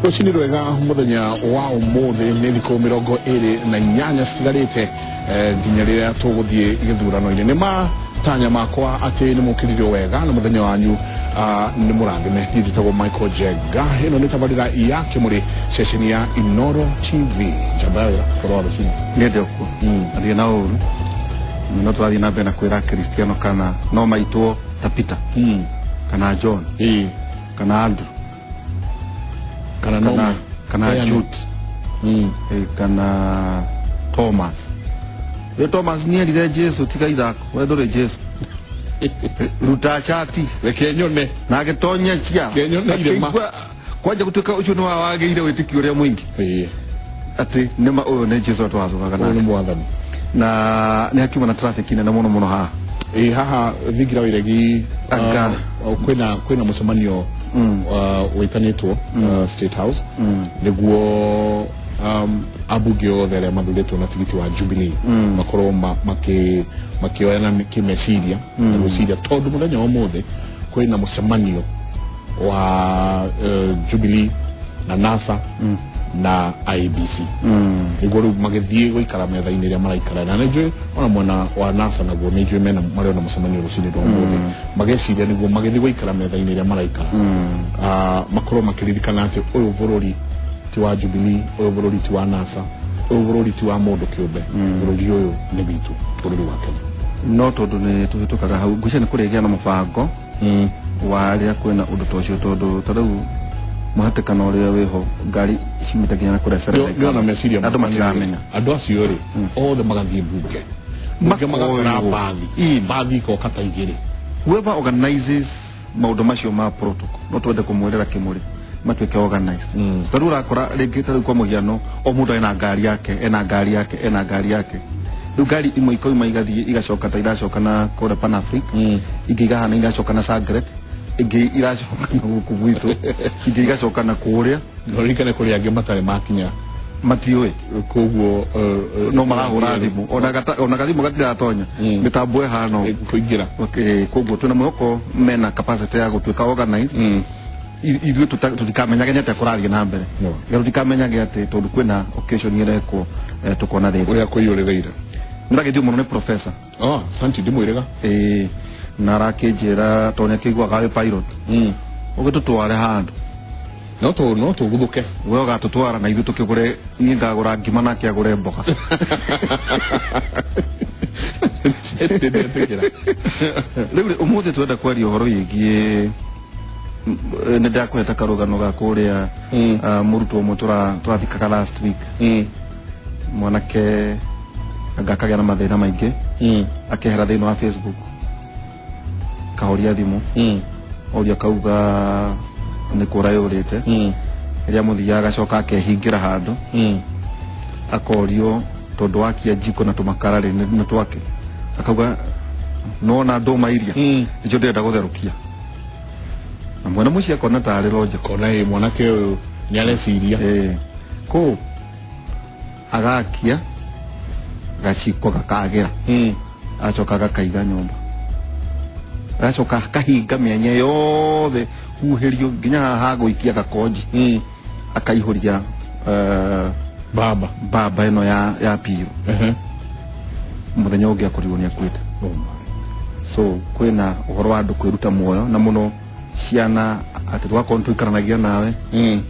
Rucini rwega muthenya wa umuthi ni thiku 28 citigarite nginya riria tuguthie githurano-ini ni matanya makwa ati ni mukiririo wega na muthenya wanyu ni murathime. Njitagwo Michael Jenga, ino ni tabarira ya kimuri session ya Inoro TV jabaya korwa rucini ngende ku ari na uru no twathi na bena kwira Cristiano kana no maitwo ta Peter kana John kana Andrew kana Jude kana Thomas. Thomas ni ndire Jesu tika ithako wethore Jesu ruta chati rekenyone na getonya cia kenyone kwaje gutuka ucio no wagire witikio ria mwingi ati nema uyo ne Jesu twazuka kana ni mwathani na ni hakima na traffic ina muno haha haha thigira wiregi kwina mucemanio witanitwo State House niguo abunge othe aria mathuritwo na tigiti wa Jubilee makorwo makioyana kimeciria na gwiciria tondu muthenya wa mothe kwina mucemanio wa Jubilee na NASA na IBC niguo riu magithie guikara metha-ini iria maraikara na njui ona mwena wa NASA naguo ni njui mena mario na mucemanio rucini rwa mothe mageciria niguo magithie guikara metha-ini iria maraikara makorwo makiririkana ati uyu bururi ti wa Jubilee, uyu bururi ti wa NASA, uyu bururi ti wa mundu kiumbe, bururi uyu ni bitu, bururi wa Kenya. No tondu ni tuhitukaga hau gucia ni kuregia na mubango wa ria kwina undu tocio tondu tariu muhatikano ria wiho ngari cimitaginya na kurecerera yo na meciria andu matiramenya andu acio ri othe magathie bunge magakora bathi ko kata igiri whoever organizes maundu macio ma protocol no twende kumwirira kimuri matuike organized tarura akora ringi tari kwa muhiano o mundu ena ngari yake ngari imwe ikoima igathie igacoka ta iracoka na kore Pan Africa ingi igahana igacoka na Sagret ingi iracoka na guku gwitu ingi igacoka na kuria norikane kuri angi matare makinya matiwe koguo no marahura thimu ona gathimu gatiratonya mitambo ehano kuingira koguo tuna mwoko mena capacity ya gutuika organized ithuĩ tutikamenya ati kurathie na mbere ngero tikamenya ati tondu kwina occasion ireko tukona thĩ uria kuyurireire ndagithio muno ni professor santi ndimwirega na rakinjira tonya kigwa gawe pilot ugitutware handu no tuguthuke we ugatutwara na ithuĩ tukigure ni ngagura ngima na kiagure mboga riu umuthi twenda kwaria uhoro wigie ne ndakweta karugano ga kuria murutwo umwe turathikaga last week mwanake agakagĩa na mathĩna maingĩ akehera thĩinĩ wa Facebook kahoria thimu oria kauga nĩ kũra yũrĩte rĩrĩa mũthia agacoka akehingira handũ akorio tondu wakia jiko na tumakara nĩ twake akauga nona ndũma iria icio ndĩrenda gũtherũkia na mwana muci akona tare loje kona mwanake uyu nyareciria ko agakia gaciko gakagira acoka gakaiga nyumba acoka kahinga mĩanya yothe huherio nginya hago ikia gakonji akaihuria baba eno ya piro muthenya ungi akorirwo ni akwite so kwina uhoro wa andu kwiruta muoyo na muno ciana ati twakorwo tuikaranagia nawe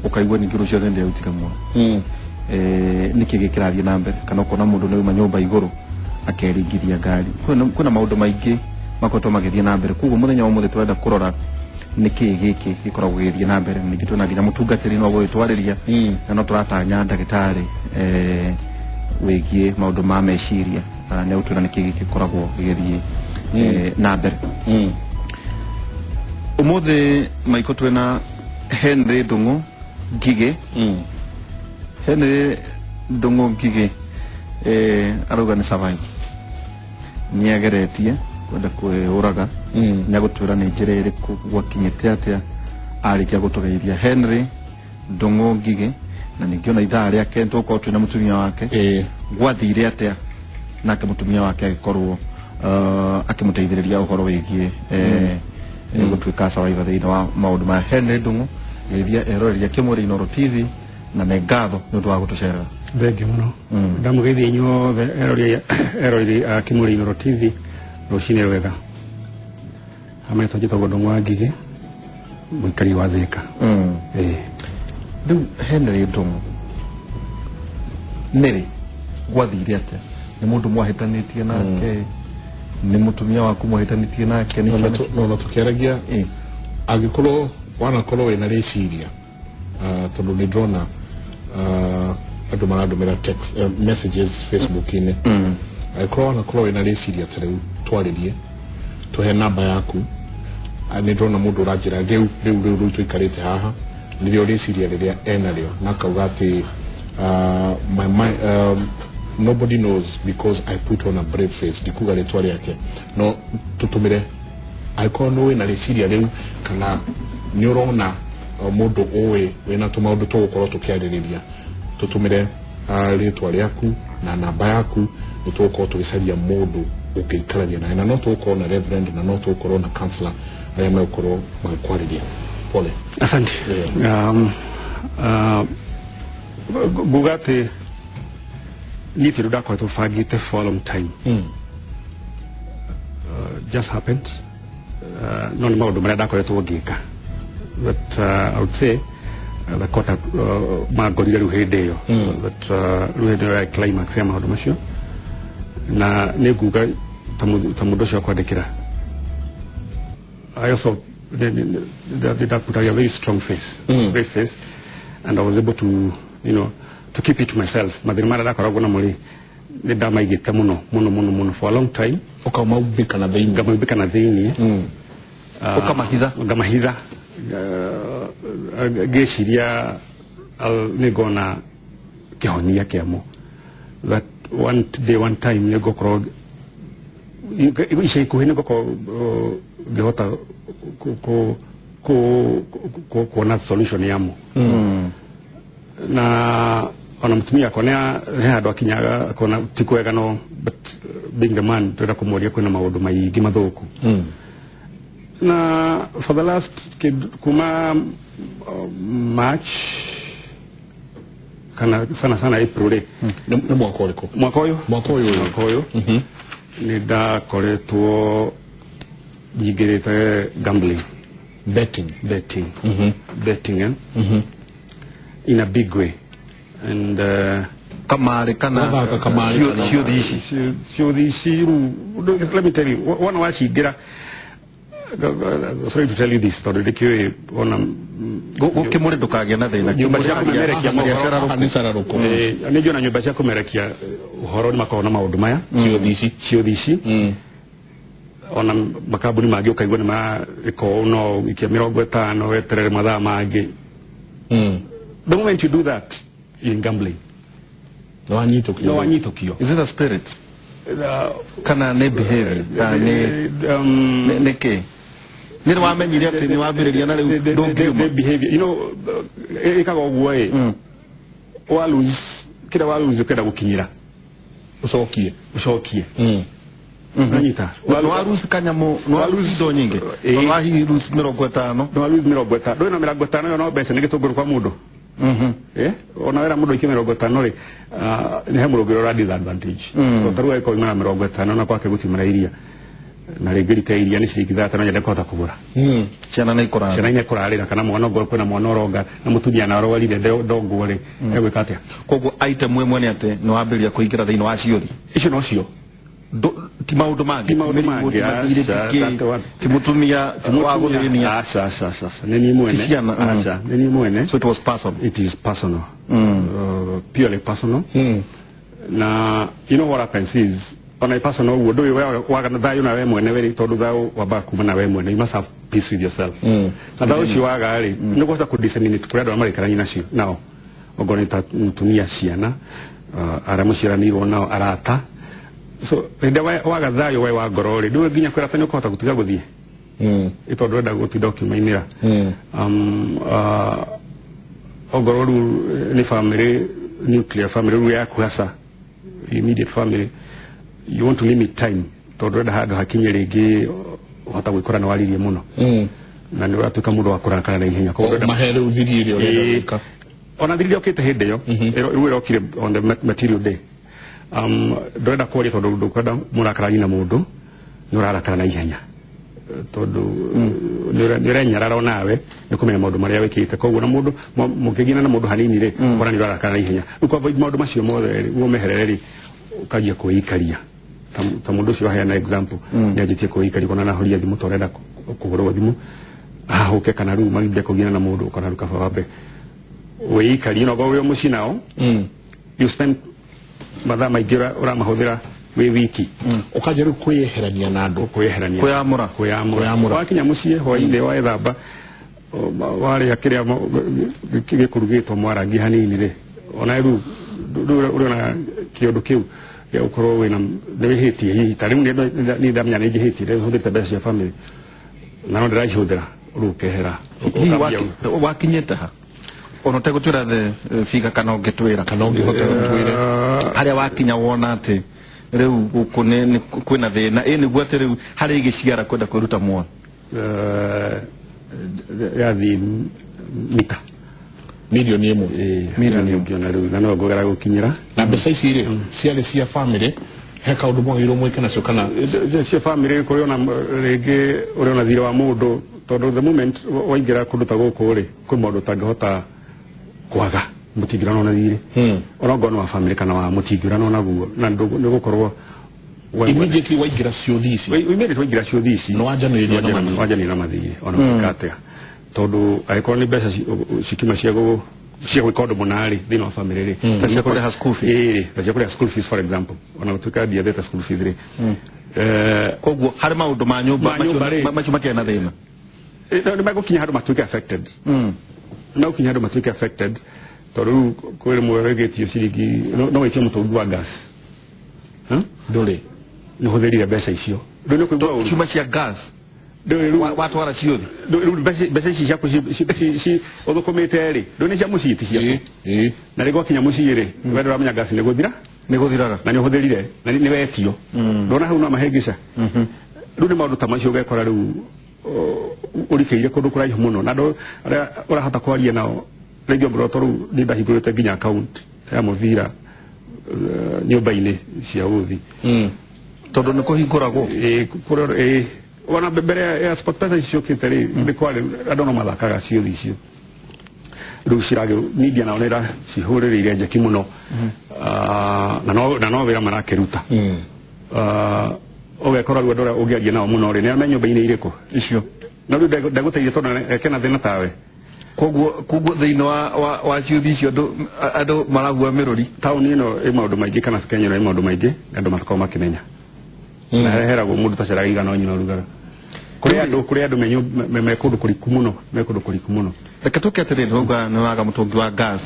ukaigua ningi rucio thende utika muoyo niki gikirathie na mbere kana ukona mundu ni manyumba iguru akeringithia ngari kuna maundu maingi makoto magithie na mbere kuguo muthenya wa muthe twenda kurora niki giki gikoragwo githie na mbere ningi tuna nginya mutungatiri no gwitwariria na no turatanya ndagitari wigie maundu ma meciria ne utuna niki giki gikoragwo githie na mbere umuthi maiko twena Henry Ndung'u Ngige Henry Ndung'u Ngige arauga ni survive niageretie kwenda kwĩũraga nyagutwira ni njĩra ĩrĩkũ gwakinyĩte atĩa arĩkia gũtũgeithia Henry Ndung'u Ngige na ningiona ithaa rĩake tũkorwo twĩna mũtumia wake gwathire atĩa nake mũtumia wake agĩkorwo akĩmũteithĩrĩria ũhoro wĩgiĩ gutuika survivor thĩinĩ wa maũndũ ma Henry Ndung'u iria eroria Kimuri Inoro TV na negatho nundu wa gutucera thenge muno ndamugeithia inyuothe eroria Kimuri Inoro TV rucine wega ametwo njitagwo Ndung'u Ngigĩ muikari wa Thika riu Henry Ndung'u niri gwathire atia ni mundu mwahitanitie nake ni mutumia waku mwahitanitie nake ni no tukeragia agikorwo wanakorwo wena reciria tondu ni drona andu maradumira text messages Facebook-ini agikorwo wanakorwo wena reciria tariu twaririe tuhe namba yaku ni drona mundu urajira riu tuikarite haha nirio reciria riria enario nakauga ati nobody knows because I put on a brave face dikuga retwari yake no tutumire aiko no wena reciria riu kana ni urona mundu owe wena tumaundu tugukorwo tukiaririria tutumire retwari yaku na namba yaku nitugukorwo tugicaria mundu ukiikarania na no tugukorwo na reverend na no tugukorwo na counselor aria megukorwo magikwariria pole asante Gugate ni tiru da kwaito fagite for a long time just happened no ni maundu maria da kwaito ngika but I would say the kota magorire ru hinde yo but ru hinde ya climax ya maundu macio na ni guga tamundo cio kwandikira I also that put a very strong face and I was able to to keep it to myself madhimara da koragwo na muri ni ndamaigite muno for a long time ukamubika na thini ukamahitha geciria nigona kihonia kiamo that one time nigokoro ikuhe nigoko gihota kuona solution yamo na ona mtumia konea handu akinyaga kona tikwega no but being the man twenda kumuria kwina maundu maingi mathuku na for the last kuma March kana sana April ni mwaka uyu ni da koretwo jigirite gambling betting in a big way and kamari sio let me tell you one washigira sorry to tell you this story dikiwe ona Kimuri ndukagia na thina nyumba cia kumerekia biashara ruko ni jona nyumba cia kumerekia uhoro ni makona maundu maya cio thici ona makabuni magi ukaigwa ni ma iko no ikia 50 weterere mathaa mangi the moment you do that in gambling no anyitokio is it a spirit kana ne behavior ne ke nire wamenyire ati ni wambiriria na riu don't behavior ikaga ogwo wa lose kida gukinyira ucokie nanyita wa lose kanyamo no lose do nyingi wa hi lose 50 no lose 50 do na 50 yo no bese ni gitunguru kwa mundu ona wera mundu ikime 50 ri ni he murugiro ra disadvantage so taruwa iko imana 50 na kwake gutimira iria na regirika iria ni shirikithata na nyende kota kugura ciana na ikurarira kana mwana ngoro kwena mwana oronga na mutumia na arwarire ndongo ri egwika atia koguo item imwe ni ate no wambiria kuingira thiini wa ciothi icio no cio ti maundu mangi ti mutumia wa guthini sasa nini mwene so it is personal purely personal na you know what happens is on a personal would do waga na thayo na we mwene weri tondu thayo waba kuma na we mwene you must have peace with yourself na thayo ci waga ri ni gosta ku disseminate kuri andu amarikana nyina cio nao ogonita mutumia ciana aramuciranirwo nao arata so ndio waga thayo we wa ngoro ri ndu nginya kwira tanyo kota gutiga guthie ito ndo nda gutinda kimainira ogoro ni family nuclear family yaku hasa immediate family you want to limit time tondu nda handu hakinye ringi hota gwikora na waririe muno na nä å ratuä må ndå wa kå rakara na ihenya mahere uthiri ä rä o ona thiri okä te hä ndä ä yo rä ä rokire on the material day ndårenda kwaria tondå ndå kwenda må rakarani na må ndå nä å rarakara na ihenya tondå nä å renyarara o nawe nä kå menya maå ndå marä a wä kä te koguo na må ndå må kä gina na må ndå hanini rä ona nä å rarakara na ihenya rä u kwamba maå ndå macio mothe guo meherere rä å kanjia kwä ikaria ta må ndå å cio aheana example nä anjä tie kwä ikaria kona nahoria thimå torenda kå hå rwo thimå ahå ke kana rä u magithia kå gina na må ndå kana rä kaba wambe wä ikaria no gorä o må ciĩ nao you spend mathaa maingä å ramahå thä ra wä wiki ukaja rä kwä yeherania na andå kwä yamå wakinya må ciĩ hwainä wethamba warä a kä rä a gä kå rugä two mwarangi hanini rä ona rä u å rä ona kä å ndå kä u gä gå korwo wä na nä wä hä tie hihi ta rä u nä ndamenya nä njä hä tie rä hå thä te mbeca cia bamä na no ndä racihå thä ra rä u kehera wakinyä te ha ona te gå twä ra biga kana å ngä twä ra kana å ngä hota gå twä re harä a wakinya wona atä rä u gå kå kwä na thä na ä nä guo atä rä u harä gä ciara kwenda kwä ruta mwana yathi mita milioni ĩmwe milioni ĩmwe na no ngogera gå kinyä ra na mbeca ici rä ciarä cia bamĩrĩ he kaũndũ mwagĩrĩirwo mwĩke nacio kana cia bamĩrĩ kũrĩ ona rĩngĩ ũrĩ ona thirĩ wa mũndũ tondũ the moment waingĩra kũndũ ta gũkũ rĩ kwĩ maũndũ ũtangĩhota kwaga mũtingĩrana ona thirĩ onongorwo nĩ wa bamĩrĩ kana wa mũtingĩrana onaguo na nĩ gũkorwo immediately waingĩra ciũthi ici waingĩra ciũthi ici no wanjanĩria na mathirĩ ona gwĩka atĩa tondũ angĩkorwo nĩ mbeca cikiuma cia gwĩka ũndũ mũna rĩ thĩinĩ wa bamĩrĩ rĩ ta cia kũrĩha school fees ta cia kũrĩha school fees for example ona gũtuĩka ndiathĩte school fees rĩ koguo harĩ maũndũ ma nyũmba macio makĩrĩ na thĩna nĩ megũkinya handũ matuĩke affected megũkinya handũ matuĩke affected tondũ rĩu kwĩ rĩmwe wĩgĩtio ciringi no wĩtie mũtũngi wa gas ndũrĩ nĩ ũhũthĩrire mbeca icio ciuma cia gas watwara ciothe mbeca ici ciaku ũthũkũmĩte rĩ ndũ nĩ cia mũciĩ ti ciaku na rĩ gwakinya mũciĩ rĩ wenda ũramenya gas nĩ gũthiraga na nĩ ũhũthĩrire na nĩ wetio ndona hau no mahĩngĩca rĩu nĩ maũndũ ta macio ũgekora rĩu ũrikĩire kũndũ kũraihu mũno na andũ arĩa ũrahota kwaria nao rĩngĩ ũmbũrotwo rĩu nĩ ndahingũrĩte nginya akaunti ya mũthira nyũmba-inĩ cia ũthi tondũ nĩ kũhingũragwo ona mbere ya SportPesa iciũkĩte rĩ nĩ kwarĩ andũ no mathakaga ciũthi icio rĩu ciragĩ media nao nĩ ĩracihũrĩrĩire njeki mũno na no wĩra marakĩruta ũgekora rĩu andũ arĩa ũngĩaria nao mũno rĩ nĩ amenya nyũmba-inĩ irĩkũ icio no rĩu ndagũteithia tondũ eke na thĩna tawe koguo thĩinĩ wa ciũthi icio andũ maragua mĩrũri taũni ĩno ĩ maũndũ maingĩ kana Kenya ĩno ĩ maũndũ maingĩ andũ matakorwo makĩmenya na heheragwo mũndũ taceraga igana nyina rugaga kũrĩ andũ me kũndũ kũriku mũno reke tũke atĩrĩrĩ rauga nĩ waga mũtũngi wa gas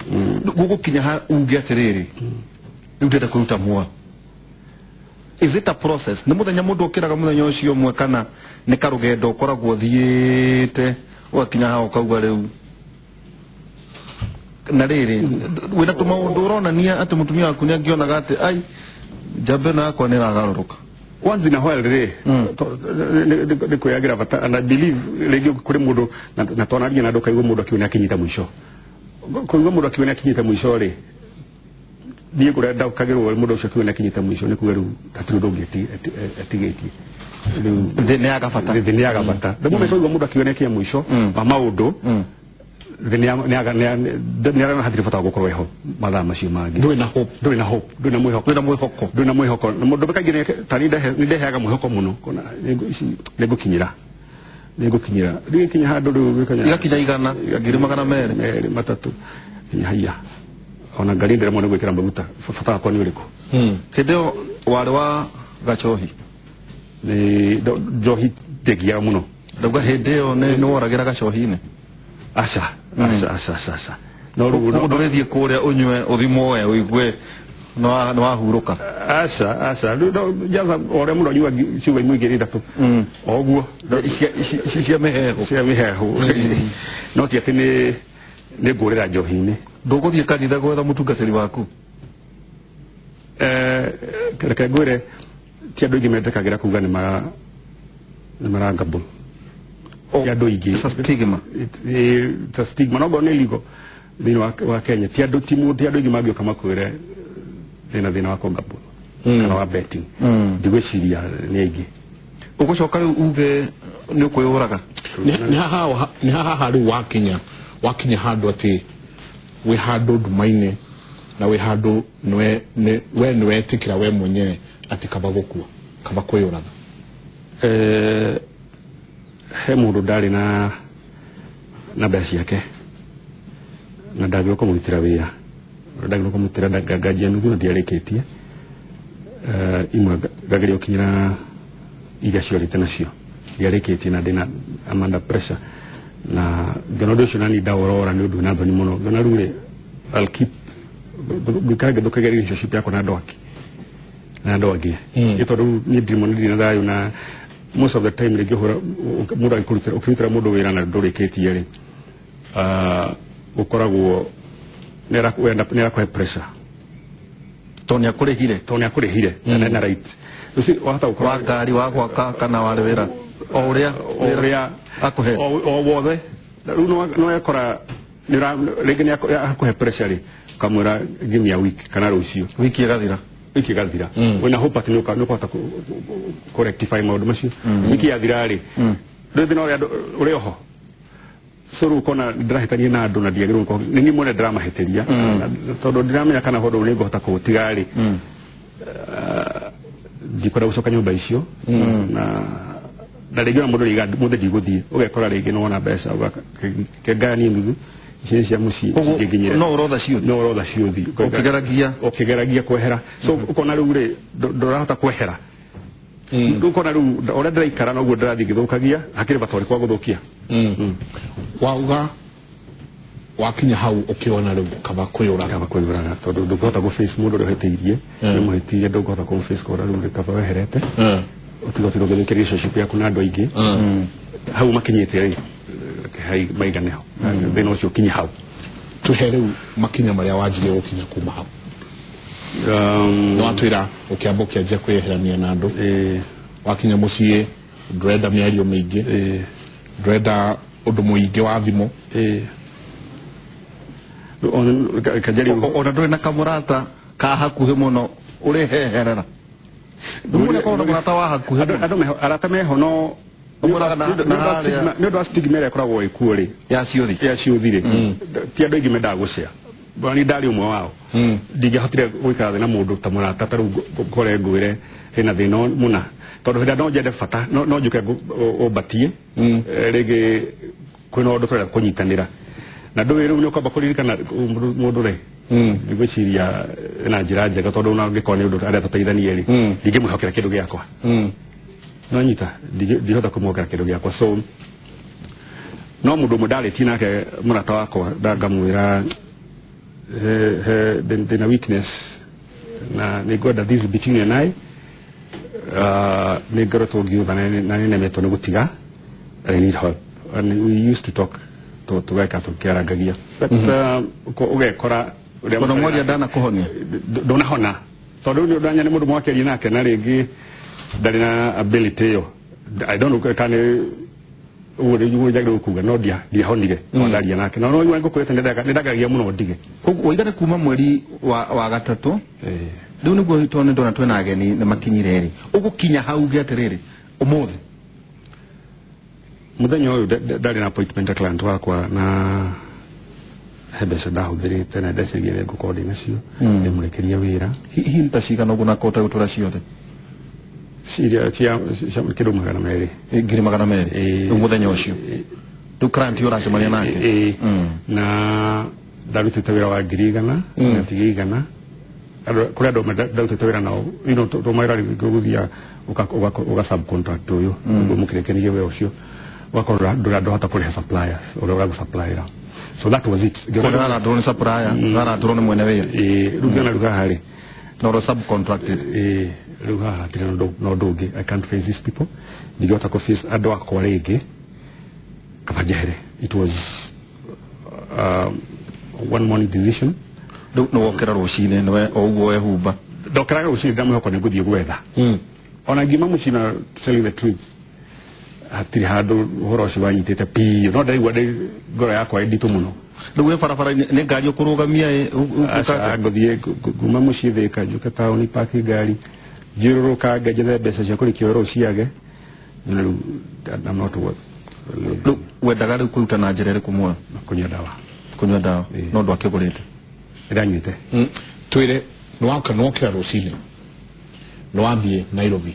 gũgũkinya uge atĩrĩrĩ rĩu ndĩrenda kũruta muoyo is it a process nĩ mũthenya mũndũ ũkĩraga mũthenya ũcio ũmwe kana nĩ karũgendo ũkoragwo thiĩte ũgakinya haha ũkauga rĩu na rĩrĩ wĩna tũmaũndũ ũronania atĩ mũtumia waku nĩ angĩonaga atĩ ai njamba ĩno yakwa nĩ ĩragarũrũka once in a while rĩ nĩ kwĩyagĩra bata and I believe rĩngĩ kũrĩ mũndũ na twanaria na andũ kaigua mũndũ akiuga nĩ akinyĩte mũico kũigua mũndũ akiuga nĩ akinyĩte mũico rĩ niĩ kũrĩa ndakagĩrwo mũndũ ũcio akiuga nĩ akinyĩte mũico nĩ kuga rĩu hatirĩ ũndũ ũngĩ atigĩtie thĩ nĩ yaga bata the moment waigua mũndũ akiuga nĩ akinya mũico wa maũndũ nĩ arona hatirĩ bata wa gũkorwo eho mathaa macio mangĩ ndũrĩ na hope ndũrĩ na mwĩhoko na mũndũ kaingĩ tani nĩ ndeheaga mwĩhoko mũno nĩ ngũkinyĩra rĩu gĩkinya handũ rĩu igakinya igana ngiri magana merĩ matatũ kinya haiya ona ngari ndĩremwo nĩ gwĩkĩra maguta bata wakwa nĩ ũrĩkũ hĩndĩ ĩyo warĩ wa gacohi njohi ndĩngiaga mũno ndauga hĩndĩ ĩyo nĩ woragĩra gacohi-inĩ aca no rĩu mũndũ ũrĩthiĩ kũrĩa ũnyue ũthimwo we ũigue nĩ wahurũka aca jaza ũrĩa mũndũ anyua ciuga imwe igĩrĩ ithatũ o ũguo cia mĩhehu no ti atĩ nĩ ngũrĩra njohi-inĩ ndũgũthiĩ kanitha gwetha mũtungatĩri waku reke ngwĩre ti andũ aingĩ metĩkagĩra kuga nĩ marangambũ ya doigi stigma ta stigma no gone ligo thina wa Kenya ti andu timu ti andu ingimagio kama kwire thina wa kongabu kana wa betting ndigwiciria negi ugucoka uge ni ukuyuraga ni haha hari wakinya handu ati we handu ndumaine na we handu we tikira we mwenyewe ati kaba gukua kaba kuyuraga he mundu ndari na mbeca yake na ndagio kumutira wira ndagio kumutira ndagaje nuthu ndiareketie imwe gagerio kinyira iria ciorite nacio ndiareketie na ndina amanda pressure na ngono cio nani ndaworora ni undu na thoni muno ngona rure I'll keep bukage dokageri relationship yako na ndoaki na ndoagi itoru ni ndimoni na dayo na most of the time le gihora muda ukurutira mudo wira na ndoreketie ri ukoragwo nera kwa pressure toni akurehire na right usi wahata ukora wakari wako kana wale wira oria akuhe wothe no yakora nira rege ni akuhe pressure ri kamura give me a week kana rucio wiki gathira wena hope ati no kota ko rectify maundu macio wiki yathira ri ndio no uri oho suru kona ndirahitania na andu na ndiagirwo ko ningi mone drama heteria tondu ndiramenya kana hodo ni ngota ko tigari dikora usoka nyumba icio na ndaregera mundu riga mundu ndiguthie ugekora rigi no na mbeca kegani ndugu cia muci nginyira no urotha ciuthi ukigeragia kwehera so ukona riu ri ndorahota kwehera ukona riu ora ndiraikara noguo ndirathi ngithukagia hakiri batori kwa guthukia wauga wakinya hau ukiona riu kaba kuyuraga tondu ndungihota ku face mundu uri heteirie ni muhetirie ndungihota ku face kora riu kaba weherete utigotiro githike relationship yaku na andu aingi hau makinyite ri hai maiganeho thina ucio kinya hau tuhere makinya maria wajirie gukinya kuma hau no atwira ukiambokia je kweherania na andu wakinya mucie ndrenda miario mingi ndrenda undu muingi wa thimo ona nduri na kamurata ka hakuhe muno uri heherera ndumune ko na murata wa hakuhe andu arata meho no no do stigma ile koragwo ikuuri ya ciuthire ti andu ingi menda gucia bani ndari umwe wao ndingihotire guikara na mundu ta murata taru kore ngwire hena thina muna tondu henda no jende fata no njuke ubatie rege kwina undu tore kunyitanira na ndu wiru ni ukamba kuririkana mundu re ngwiciria na njira njega tondu na ngikoni undu aria tuteithanie ri ndingimwihokera kindu giakwa no nyita ndihota kumwokera kindu giakwa so no mundu mudari tinake murata wakwa ndagamwira the weakness na nigoda this between and I nigoroto giuva na nemeto ni gutiga I need help and we used to talk to weka tukiaragagia but ko ugekora kono moja dana kuhonia dona hona tondu ni ndanya ni mundu mwakeri nake na ringi ndari na ability yo I don't know kana uri jagiro kuga no dia honire ndaria nake no no ngukwete ndagagia muno ndige uigane kuma mweri wa gatatu riu niguo hitone ndona twena ageni na makinyire ri ugukinya hau giatiriri umuthi muthenya uyu ndari na appointment client wakwa na hebesa ndahuthirite na ndecigire ngukodi nacio ndimurekeria wira hihi ntacigana ugu na kota gutura ciothe siria cia kiru magana meri ngiri magana meri umuthenya ucio tu client uracemania nake na ndarutite wira wa ngiri igana ngatiga igana kuri andu ndarutite wira nao ino tumaira guthia uga subcontract uyu mukirekerie wira ucio wakora ndurahota kuriha suppliers uraga supplier so that was it ndona ndona supplier ndona ndona mwene wira rugana rugahari no subcontracted rugaha tira no ndugi I can't face these people ndigota ko face andu akwa ringi kabajehere it was one morning decision no wokera rucine no oguo ehumba ndokera rucine ndamwe ko niguthie gwetha ona ngima mucina tell you the truth hatiri handu horo cio wanyitite pi no ndaigua ngoro yakwa ndito muno riu we barabara ni ngari ukurugamia nguthie kuma mucii Thika njuke tauni paki ngari thiururuka ngethe mbeca cia kurikia wira uciage riu I'm not worth riu wendaga riu kuruta na njira iriku muoyo kunyua dawa no ndwakigurite ndanyuite twire nwokira rucini nwambie Nairobi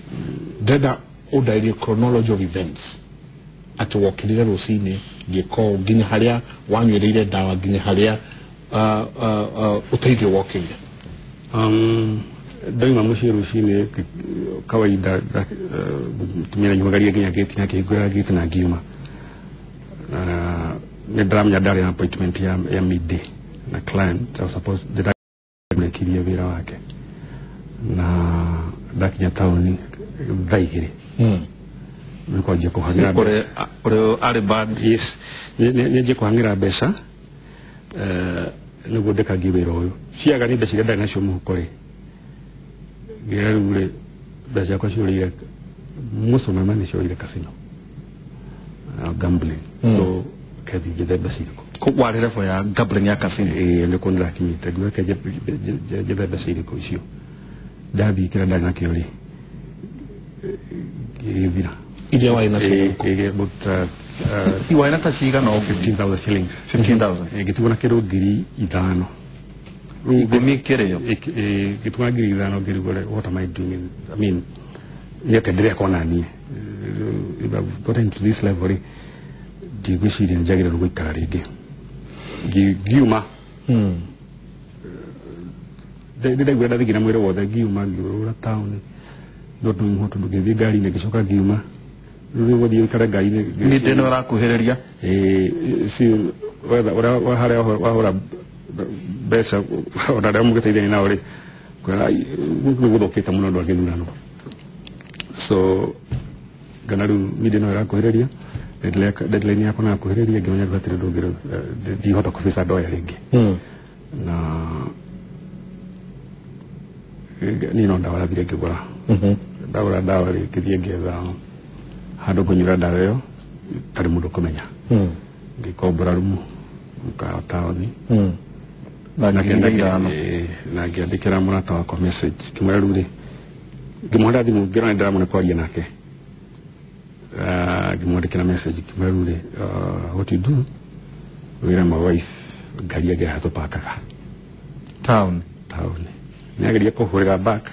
ndenda udairie chronology of events ati wokirire rucini ngiko nginya haria wanywereire dawa nginya haria uteithio wokire ndoima mucii rucini kawaida tumira nyugaria nginya gate na kihingura gate na ngiuma ni ndramenya ndari na appointment ya midday na client I was supposed ndirakirie wira wake na ndakinya tauni thaigiri niko nje kuhangira ore ari bad yes ni nje kuhangira mbeca niguo ndekagie wira uyu ciaga ni mbeca iria ndari nacio muhukori ngerure mbeca kwa ciurire musoma ni ciurire casino gambling so kathi ngethe mbeca iriko wari refu ya gambling ya casino ndiko ndakinyite ngue keje mbeca iriko icio ndathi kira ndari nakio ri givira idia wa ina but iwaina ta ciga no 15,000 shillings 15,000 gitugona kiro 5,000 igumi kireyo gitugona 5,000 ngirigore what am I doing I mean yete ndire kona ni if I've gotten to this level digwishiri njagira rugikara rigi giuma ndire gwenda thigina mwire wothe giuma ngirura town ndoto muhoto ndugithi ngari ne gicoka giuma riu guthii ikara ngari ni teno rakuhiriria si wa haria wahora mbeca ona mugiteithania nao ri kwera guthukite muno ndo agithurano so gana riu midi no rakuhiriria deadline yako na kuhiriria ngimenya gutire ndungiro ndihota kufisa ndoya ringi na ni no ndawa thire ngigura ndawa ri kithie ngetha handu kunyura ndawa yo tari mundu kumenya ngikombora rumu ka taoni na ngiandikira murata wakwa message kimwira riu ri ngimwenda thimu ngira ndiramune kwaria nake ngimwandikira message kimwira riu ri what you do wira my wife ngari yake hatupakaga town nyageria kuhurira back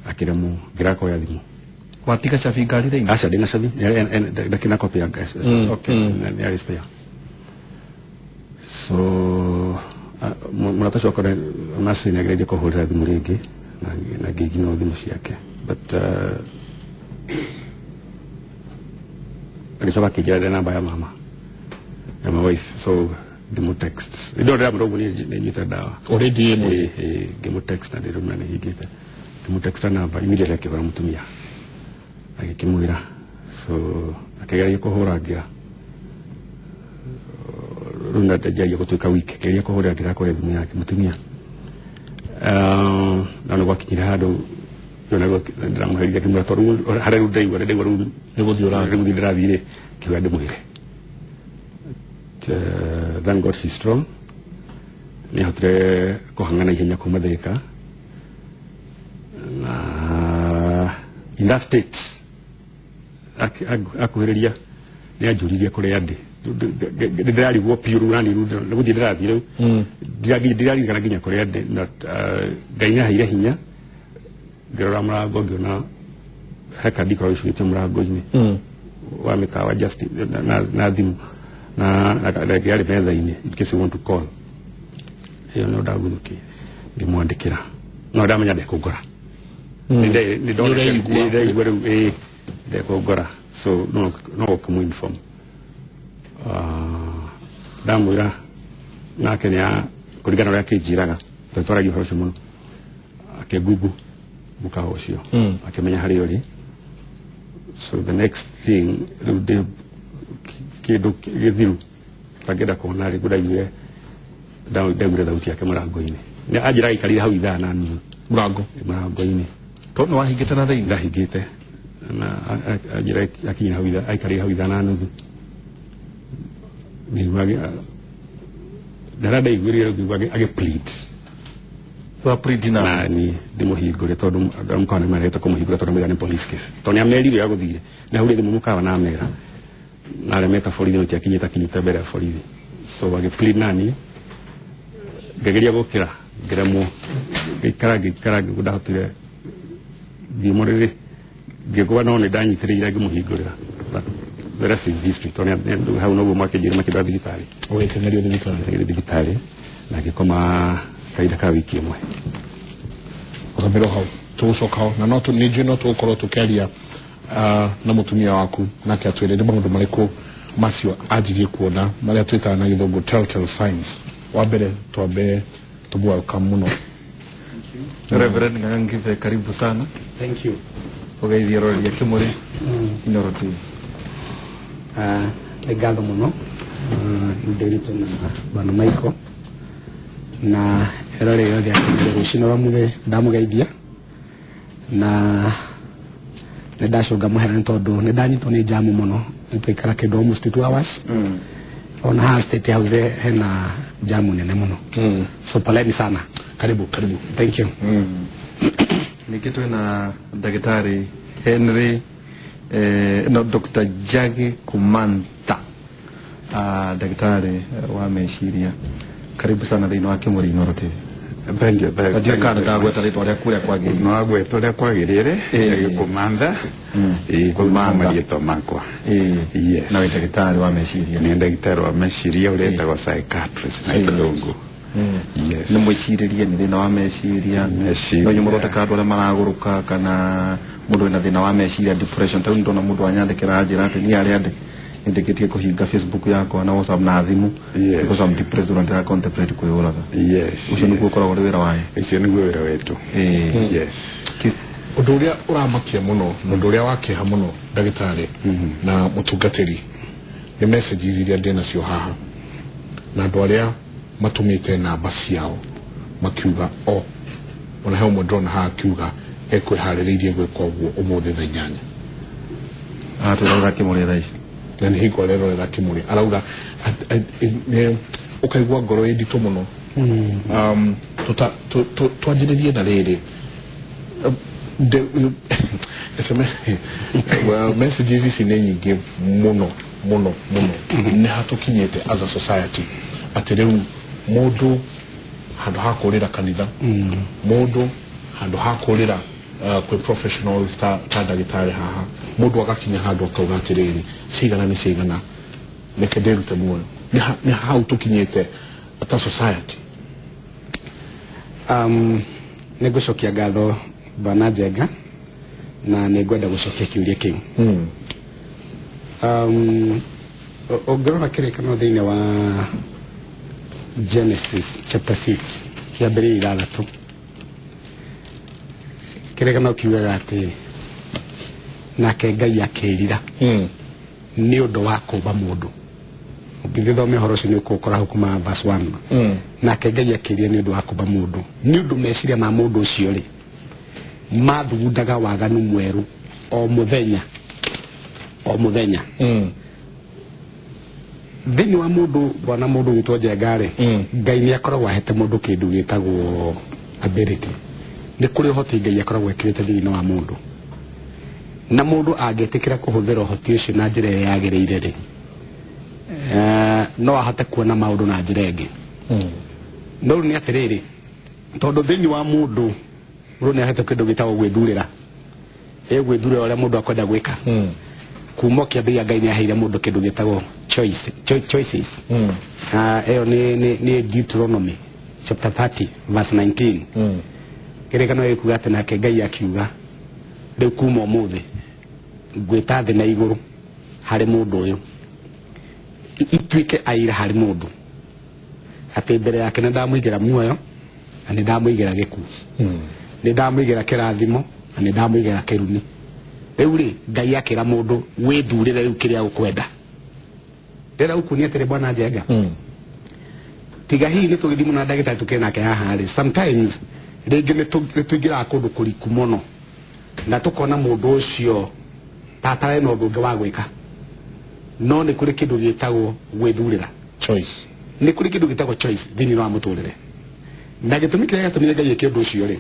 akiremu girako ya thimu watika chafi ngari ringi acha dina sabi ndakina copy ya guys okay ya respect so muratasho kore nasi nyageria kuhurira thimu ringi na gigino thimu ciake but alisaba kijana namba ya mama ya my wife so gimu text ndo ndio mdogo ni nyita dawa already gimu text na ndio mnane higita gimu text namba immediately akibara mutumia akimwira so akagera kuhura ngira runda tajaje kutoka wiki keria kuhura ngira kwa thimu yake mutumia na ndo wakinyira hado yona ndiramuherithia kimura toru hare rudai ndegwa ru niguthi ndirathire kiwa ndimuhire thank God she's strong ni hotire kuhangana ihenya kuma Thika na in that state akuhiriria ni ajuriria kuri andi ndirari wo piuru nani ruthi ndirathire ndirari kana ginya kuri andi na gaina haire hinya ndirora murango ngiona heka ndikora icurite murango-ini wa mikawa just na thimu na yari metha-ini in case you want to call iyo no ndaguthuki ngimwandikira no ndamenya ndekungora ndeigua riu ndekungora so no kumuinform ndamwira nake nia kuringana uria akinjiraga twaragia uhoro ucio muno akegugu mukawa ucio akimenya hari uri so the next thing riu kindu githiru tangenda kuona ri gudaire ndagure thauti yake murango-ini ni ajira ikarire hau ithaa na nini murango-ini to no wahingite na thai ndahingite na ajira akinya hawitha aikari hawitha na nuthu ni wage darada igwirire gwage age plead so plead na ni ndimuhingure tondu amukana mareta kumuhingura tondu mega ni police case toni amerire ya guthire na huri thimu mukawa na amera na remeta borithi utiakinyita kinyita mbere ya borithi so wage plead nani gegeria gukira ngeremo gikara gudahotire dimorere ngegwa no ne danyitire gimuhingurira the rest is history toni hau no mwake jiri makida digitali wetenerio digitali na gikoma kaida ka wiki imwe ukamero hau tucoka na no tunije no tukoro tukeria na mutumia waku nake atwire maundu mariko macio ajirie kuona maria twita na githongo telltale signs wabere twambe tubua kamuno. Reverend Ngangive, karibu sana. Thank you. Ogeithia rori ya Kimuri Inooro TV. Ngatho muno ndirito na bana Michael na erore yothe rucino ramuthe ndamugeithia na ndacunga muhera tondu ni ndanyitwo ni jamu muno nitwikara kindu almost 2 hours on ha state house hena jamu nene muno so poleni sana. Karibu. Thank you. Nikitwe na Daktari Henry no Dr. Jagi Kumanta daktari wa meciria, karibu sana thini wa Kimuri Inooro TV. Thank you. Ndio kana ndagweta ritwa ria kuria kwagirire no agweta ria kwagirire Kumanda Kumanda rito makwa yes na daktari wa meciria ni daktari wa meciria urenda go psychiatrist na kidongo yes ni mwiciririe ni thina wa meciria no nyumurota ka ndwara maraguruka kana mundu ina thina wa meciria depression ta ndo na mundu anyandikira njira ati ni ari ande indikitie kuhinga Facebook yako na WhatsApp na thimu because I'm depressed and I contemplate kuyuraga ucio niguo koragwo ri wira wae ucio niguo wira wetu yes undu uria uramakia muno mundu uria wakiha muno ndagitari na mutungatiri ni messages iria ndina cio haha na andu aria matumite namba ciao makiuga ona he mudrona ha kiuga ekwihaririirie gwika uguo umuthi thaa 8 turauga Kimuri thaa ici na ni hingo rero la Kimuri arauga ukaigwa ngoro indito muno twanjiririe na riri well messages ici ni nyingi muno ni hatukinyete as a society ati riu mundu handu ha kurira kanitha mundu handu ha kurira kwe professionals ta ndagitari haha mundu agakinya handu akauga atiriri cigana neke ndirute muoyo ni hau tukinyete ata society. Nigucokia ngatho bana Njenga na nigwenda gucokia kiuria kiu ongorora kirekano thiini wa Genesis chapter 6 kiambiri 3 kirekano kiugaga ati nake Ngai akirira ni undu wa kuba mundu ngithithome horo cio ni ukora hukuma verse 1 nake Ngai akirira ni undu wa kuba mundu ni undu meciria ma mundu ucio ri mathugundaga waganu mweru o muthenya thini wa mundu bwana mundu witwa Njenga ri Ngai ni akoragwo ahete mundu kindu gitagwo ability ni kuri hoti Ngai akoragwo ekirite thini wa mundu na mundu angetikira kuhuthira hoti ucio na njira ya yagiriire ri no ahate kuona maundu na njira ingi no ni atiriri tondu thini wa mundu rune ahete kindu gitagwo gwithurira gwithurira uria mundu akwenda gwika kuma kiambia Ngai ni aheire mundu kindu gitagwo choices eyo ni Deuteronomy chapter 30 verse 19 kirekano ikuga ati nake Ngai akiuga riu kuma umuthi gwita thi na iguru hari mundu uyu ituike aira hari mundu ati mbere yake ni ndamuigira muoyo na ni ndamuigira gikuo ni ndamuigira kirathimo na ni ndamuigira kirumi riu ri Ngai akira mundu withurire riu kiria ukwenda ndera ukunia atiri bwana Njenga tiga hii ni tugithimu na ndagitari tukenake haha ri sometimes ringi ni tuingira kundu kuriku muno na tukona mundu ucio tatara no ndunge wa gwika no ni kuri kindu gitagwo gwithurira choice ni kuri kindu gitagwo choice thini wa muturire na gitumi kiria gatumire ngai kindu ucio ri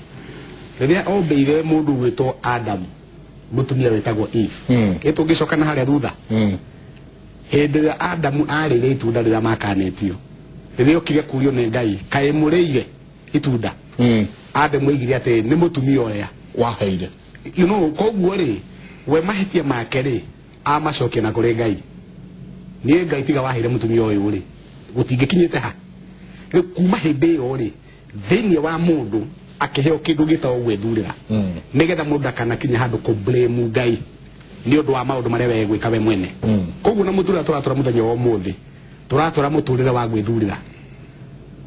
riria ombeire mundu gwitwo Adam mutumia wetagwo Eve gitungicoka na haria thutha hindi Adam arire itunda riria makanetio riria okire kurio ni ngai kae mureire itunda Adam oigire ati ni mutumia oya waheire you know koguo ri we mahitia make ri amacokia na kuri ngai ni ngai tiga wahire mutumia oyu ri gutingikinyite ha ri kuma hindi yo ri thini wa mundu akiheo kindu gitawo gwithurira nigetha mundu kana kinya handu ku blame ngai ni undu wa maundu maria we gwika we mwene koguo na mutura turatura muthenya wa umuthi turatura muturire wa gwithurira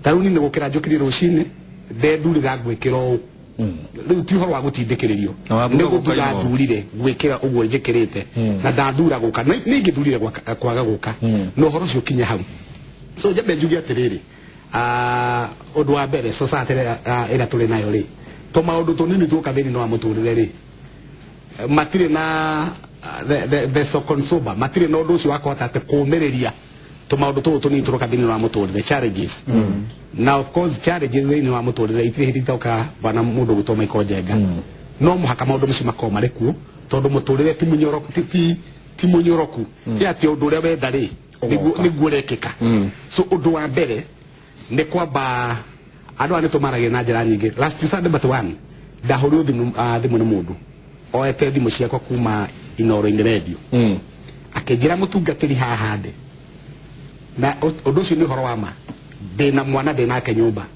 taruni ni gukira njukiri rucini ndethurira gwikira riu ti horo wa gutindikiririo ni guthura thurire gwikira uguo njikirite na ndathura guka ni ngithurire kwaga guka no horo cio kinya hau so jabe njugi atiriri undu wa mbere society ira tuli nayo ri to maundu tunini tuka thini no amuturire ri matire na the so consumer matire no ndu ucio wakota ate kumiriria to maundu tu tunini tuka thini no amuturire challenges now of course challenges thini no amuturire itihitoka bana mundu gutoma ikojenga no muhaka maundu mci makoma rikuo tondu muturire ti munyoroku ti munyoroku ya ti undu uria wenda ri niguo rekika so undu wa mbere ni kwamba andu ani tumarage na njira nyingi last Sunday but one ndahurio thimu ni mundu oete thimu ciakwa kuma Inoro-ini radio akinjira mutungatiri haha ndi na undu ucio ni horo wa ma ndina mwana ndinake nyumba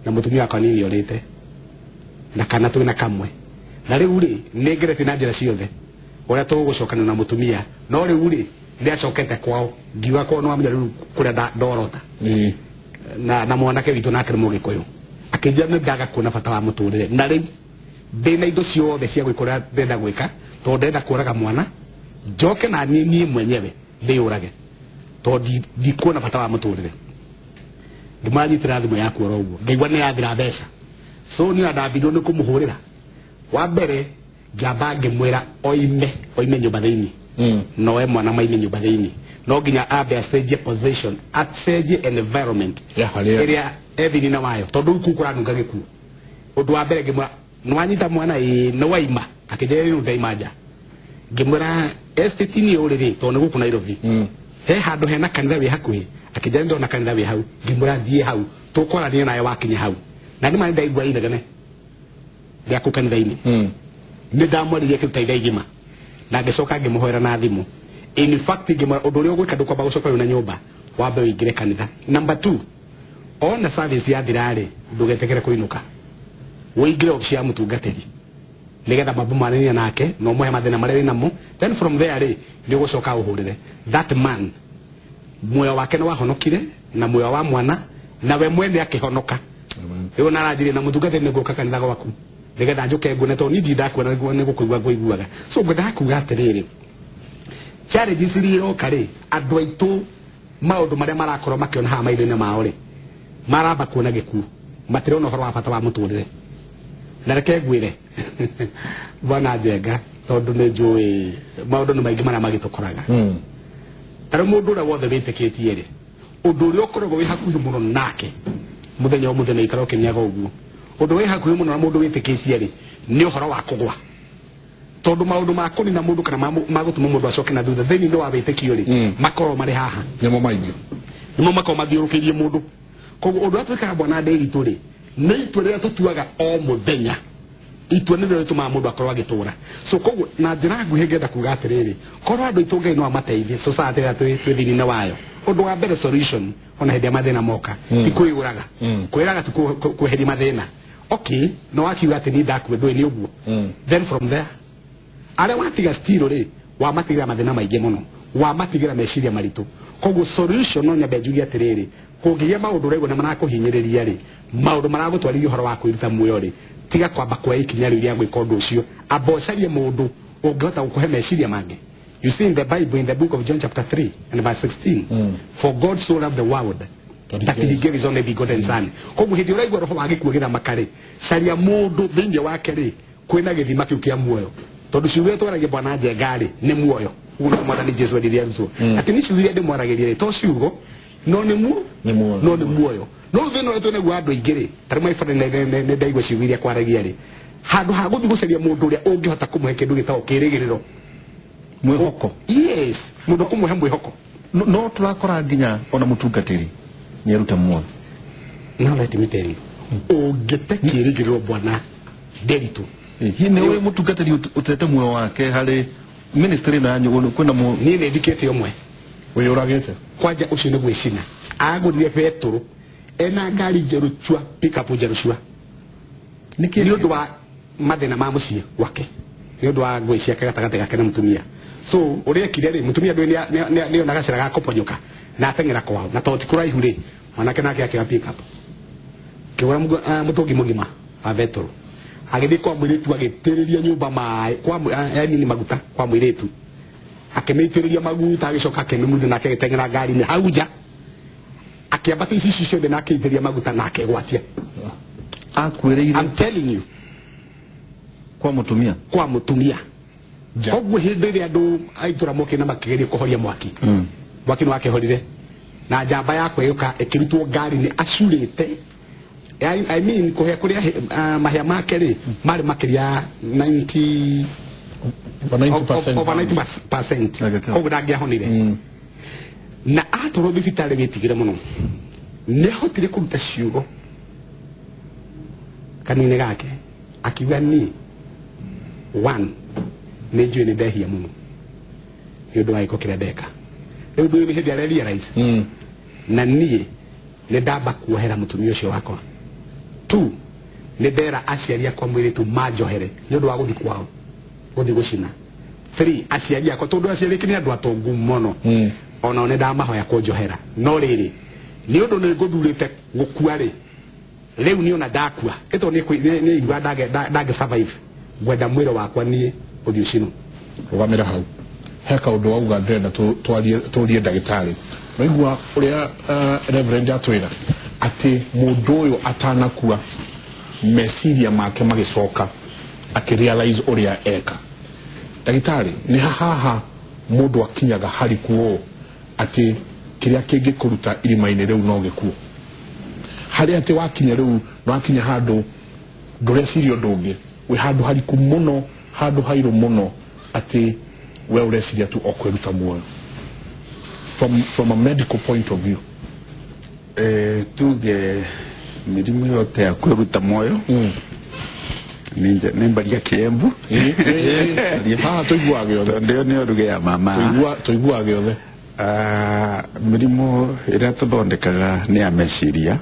na mutumia akwa nini orite na kana twina kamwe na riu ri ningerete na njira ciothe uria tugucokana na mutumia no riu ri ndiacokete kwao ngiuga ko no amenya riu kuria ndorota na mwanake witu nake mugikuyu akijia ni ndaga kuona bata wa muturire na riu ndina indo ciothe cia gwikora ndenda gwika to ndenda kuraga mwana njoke na nini mwenyewe ndiurage to ndikuona bata wa muturire ndimanyitira thimu yaku oro uguo ngaigua ni yathira mbeca so ni andambirwo ni kumuhurira wa mbere ngamba ngimwira oime nyumba thiini no we mwana maime nyumba thiini no nginya abe astage position astage environment area ethini na wayo tondu kukura nunga gikuo undu wa mbere ngimwa nwanyita mwana no waima akijere ru ndaimaja ngimwira estate ni uriri tondu guku Nairobi he handu hena kanitha wi hakuhi akijere ndo na kanitha wi hau ngimwira thie hau tukorania nayo wakinya hau na ni mani ndaigua inegene ya kukanitha-ini ni ndamwaririe kitaitha igima na ngicoka ngimuhoera na thimu in fact ngimwira undu uria ugwika ndukwamba gucoka na nyumba wambe wingire kanitha number 2 ona service ya thirari ndugetekere kuinuka wingire ofisi ya mutungatiri nigetha mabu manenia nake no muhe mathina maria namo then from there ni gucoka uhurire that man muoyo wake no wahonokire na muoyo wa mwana na we mwene akihonoka riu naranjire na mutungatiri niguka kanitha gwaku nigetha njuke ngune to nindi ndakwona ni gukuigua nguiguaga so ngwenda kuga atiriri challenges iro kare andu aitu maundu maria marakorwo makiona ha maitho-ini mao ri maramba kuona gikuo matirona horo wa bata wa muturire na reke ngwire bwana Njenga tondu ni njui maundu ni maingi maria magitukoraga tari mundu uria wothe witikitie ri undu uria ukoragwo wi hakuhi muno nake muthenya o muthenya ikara ukiniaga uguo undu wi hakuhi muno na mundu witikitie ri ni uhoro wa kugwa tondu maundu ma kunina mundu kana magutuma mundu acoke na thutha thini ndo wa witikio ri makoro mari haha nimo maingi nimo makoro mathiurukirie mundu koguo undu atwikaga bwana nderitu ri ni itua riria tutuaga o muthenya itua ni riria tuma mundu akorwo agitura so koguo na njira nguhi ngenda kuga atiriri korwo andu itu Ngai no amateithie society ya twithini na wayo undu wa mbere solution ona hindi mathina moka ti kuiuraga kuiraga tu kuheri mathina okay no akiuga ati ni ndakuwe ndui ni uguo then from there are watiga stiro ri wa matigira mathina maingi muno wa matigira meciria maritu koguo solution no nyabe njugi atiriri kungigia maundu rego na marakuhinyiriria ri maundu maragutwarithia horo wa kwiruta muoyo ri tiga kwamba kwa ikinya riria gwika undu ucio abocarie mundu ungihota gukuhe meciria mangi you see in the Bible in the book of John chapter 3 and verse 16 for God so loved the world that he gave his only begotten son koguo hindi uraigua roho wa gikuo githa makari caria mundu thiini wake ri kwina githima kiu kia muoyo tondu ciugo twaragia bwana Njengari ni muoyo uno mwathani Jesu ndiria nzo ati ni ciugo ndi mwaragiria to ciugo no ni muoyo no thino eto ne gwa andu ingire tari mai fana ne ndaigwa ciugo iria kwaragia ri handu ha guthi guceria mundu uria ungihota kumuhe kindu gitao kirigiriro mwihoko yes mundu kumuhe mwihoko no turakora nginya ona mutungatiri nyeruta muoyo now let me tell you ungite kirigiriro bwana Nderitu hine we mutungatiri utete muoyo wake hari ministry na yanyu kwenda mu ni dedicate yomwe we uragete kwaja ucio ni gwicina agurire Petro ena ngari njeru chua pick up njeru chua niki ndio wa mathina ma mucie wake ndio wa gwiciya kagatagate gake na mutumia so uria kirere mutumia ndwe ni ona gacira gakoponyoka na atengera kwao na toti kuraihu ri manake nake akiga pick up kiwara mutungi mugima a Petro agithii kwa mwiretu agitiriria nyumba mai kwa yani ni maguta kwa mwiretu akemeitiriria maguta agicoka akememuthe nake agitengera ngari ni hauja akiambata ici ciothe nake aitiriria maguta nake gwatia akwiriire I'm telling you kwa mutumia koguo hindi ria andu aitura moke na makigeria kuhoria mwaki mwaki wake horire na njamba yakwe yuka ikirutwo ngari ni acurite I mean kuhe kuria mahia make ri mari makiria 90% over 90% koguo ndangiahonire na atoro thibitari gitigire muno ne hotire kuruta ciugo kanine gake akiuga ni one ne njui ni ndehia muno ndio waiko kire ndeka riu ndu ni hindi arelia rais na nie ne ndamba kuohera mutumia ucio wakwa 2 ne ndera aciari akwa mwiritu majohere ndio wa guthi kwao guthi gucina 3 aciari akwa tondu aciari kini andu atongu muno ona ne ndamahoya kunjohera no riri ni undu ni nguthurite gukua ri riu ni ona ndakua ito ni igwa ndage survive gwenda mwiro wakwa nie uthi ucino ugamira hau heka undu wauga ndenda turie ndagitari maigua uria reverend atwira ati mundu uyu atanakua meciria make magicoka akirealize uria eka ndagitari ni haha mundu akinyaga hari kuo ati kiria kingi kuruta irimaine riu no gikuo hari ati wakinya riu no akinya handu ndureciria ndungi we handu hariku muno handu hairu muno ati we ureciria tu okweruta muoyo from a medical point of view tuge mirimu yote ya kweruta moyo nimbaria Kiembu tuigua giothe ndio ni oruge ya mama tuigua giothe mirimu ira tuthondekaga ni ameciria